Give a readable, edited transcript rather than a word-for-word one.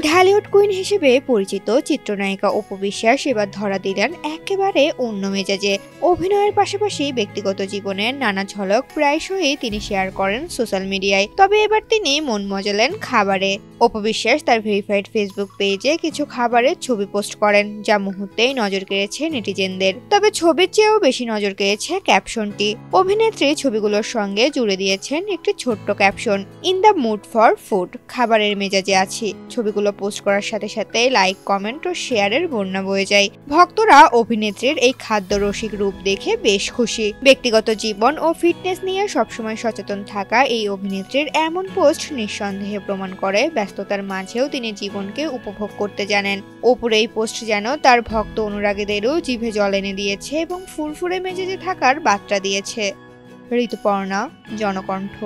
Dhallywood queen হিসেবে পরিচিত চিত্রনায়িকা অপু বিশ্বাস এবার ধরা দিলেন একেবারে অন্য মেজাজে। অভিনয়ের পাশাপাশি ব্যক্তিগত জীবনের নানা ঝলক প্রায়শই তিনি শেয়ার করেন সোশ্যাল মিডিয়ায়। তবে এবার তিনি মন মজালেন খাবারে। অপু বিশ্বাস তার ভেরিফাইড ফেসবুক পেজে কিছু খাবারের ছবি পোস্ট করেন, যা মুহূর্তেই নজর কেড়েছে নেটিজেনদের। তবে ছবির চেয়েও বেশি নজর কেড়েছে ক্যাপশনটি। অভিনেত্রী ছবিগুলোর সঙ্গে জুড়ে দিয়েছেন একটি ছোট্ট caption, in the mood for food, খাবারের মেজাজে আছি। ছবিগুলো পোস্ট করার সাথে সাথে লাইক, কমেন্ট ও শেয়ারের বন্যা বয়ে যায়। ভক্তরা অভিনেত্রীর এই খাদ্য রসিক রূপ দেখে বেশ খুশি। ব্যক্তিগত জীবন ও ফিটনেস নিয়ে সবসময় সচেতন থাকা এই অভিনেত্রীর এমন পোস্ট নিঃসন্দেহে প্রমাণ করে ব্যস্ততার মাঝেও তিনি জীবনকে উপভোগ করতে জানেন। অপুর এই পোস্ট যেন তার ভক্ত অনুরাগীদেরও জিভে জল এনে দিয়েছে এবং ফুরফুরে মেজাজে থাকার বার্তা দিয়েছে। ঋতুপর্ণা, জনকণ্ঠ।